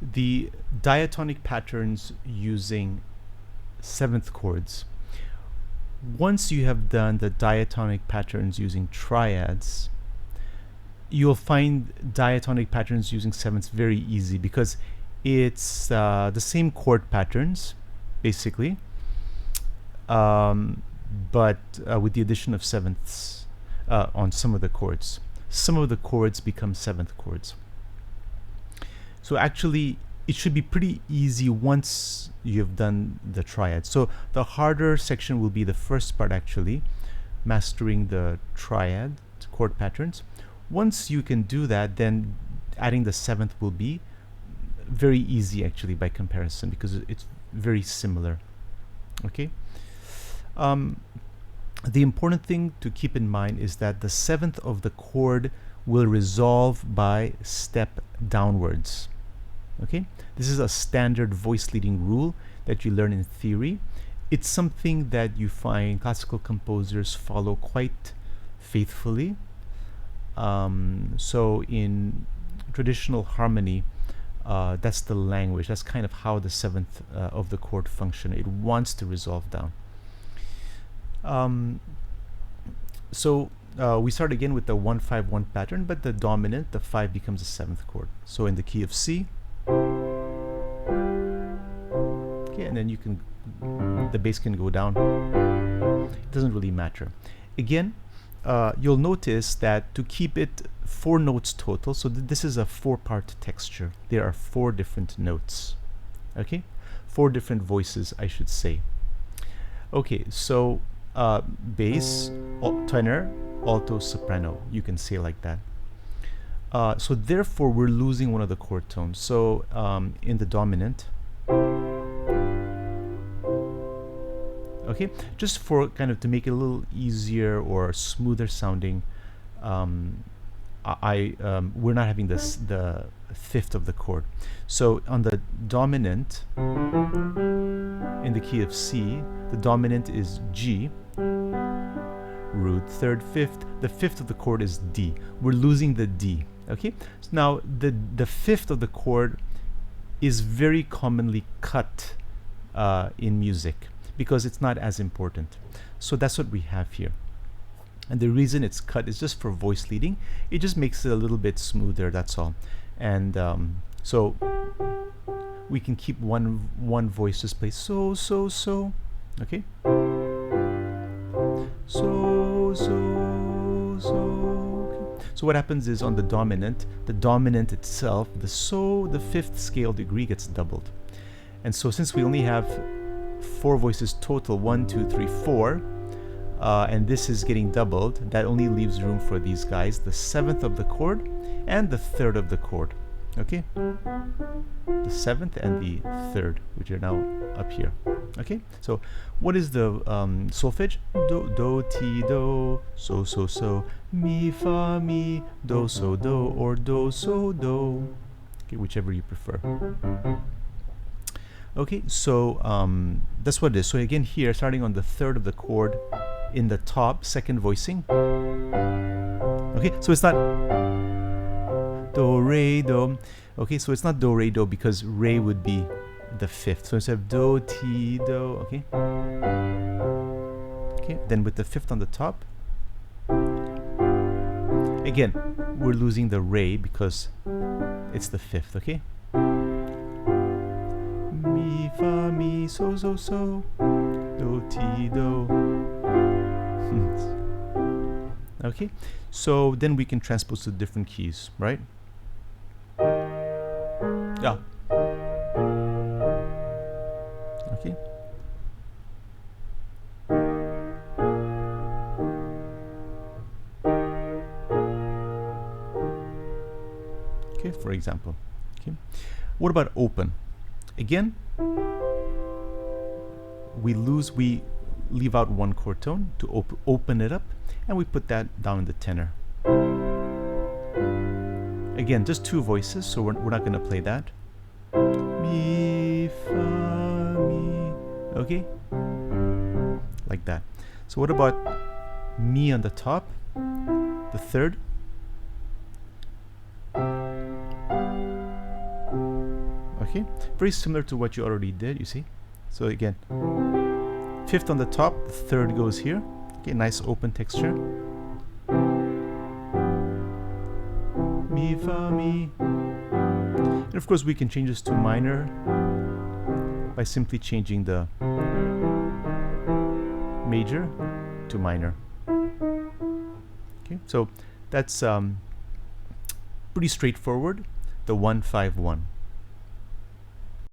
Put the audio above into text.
The diatonic patterns using seventh chords. Once you have done the diatonic patterns using triads, you'll find diatonic patterns using sevenths very easy because it's the same chord patterns, basically, but with the addition of sevenths on some of the chords. Some of the chords become seventh chords. So actually, it should be pretty easy once you've done the triad. So the harder section will be the first part, actually, mastering the triad chord patterns. Once you can do that, then adding the seventh will be very easy, actually, by comparison, because it's very similar. Okay. The important thing to keep in mind is that the seventh of the chord will resolve by step downwards. Okay, this is a standard voice leading rule that you learn in theory. It's something that you find classical composers follow quite faithfully. So in traditional harmony, that's the language. That's kind of how the seventh of the chord function. It wants to resolve down. We start again with the 1-5-1 pattern, but the dominant, the 5, becomes a seventh chord. So in the key of C. Okay, and then you can, the bass can go down. It doesn't really matter. Again, you'll notice that to keep it 4 notes total, so this is a 4-part texture. There are 4 different notes. Okay, 4 different voices, I should say. Okay, so bass, tenor, alto, soprano. You can say like that. So therefore, we're losing one of the chord tones. So in the dominant, okay, just for kind of to make it a little easier or smoother sounding, we're not having this the fifth of the chord. So on the dominant, in the key of C, the dominant is G, root, third, fifth. The fifth of the chord is D. We're losing the D. Okay, so now the fifth of the chord is very commonly cut in music because it's not as important. So that's what we have here. And the reason it's cut is just for voice leading. It just makes it a little bit smoother, that's all. And so we can keep one voice just play so, so, so. Okay? So, so, so. Okay. So what happens is on the dominant itself, the fifth scale degree gets doubled. And so since we only have 4 voices total, 1, 2, 3, 4, and this is getting doubled, that only leaves room for these guys, the 7th of the chord and the 3rd of the chord. Okay? The 7th and the 3rd, which are now up here. Okay? So what is the solfege? Do, do, ti, do, so, so, so, mi, fa, mi, do, so, do, or do, so, do. Okay, whichever you prefer. Okay, so that's what it is. So again here, starting on the 3rd of the chord in the top, second voicing. Okay, so it's not do, re, do. Okay, so it's not do, re, do because re would be the 5th. So instead of do, ti, do, okay? Okay, then with the 5th on the top, again, we're losing the re because it's the 5th, okay? Mi, fa, mi, so, so, so, do, ti, do. Okay, so then we can transpose to different keys, right? Yeah. Okay. Okay, for example. Okay. What about open? Again, we leave out one chord tone to open it up, and we put that down in the tenor. Again, just 2 voices, so we're not going to play that. Mi, fa, mi. Okay? Like that. So what about mi on the top? The 3rd? Okay, very similar to what you already did, you see. So again, fifth on the top, the third goes here. Okay, nice open texture. Mi, fa, mi. And of course we can change this to minor by simply changing the major to minor. Okay, so that's pretty straightforward, the 1-5-1.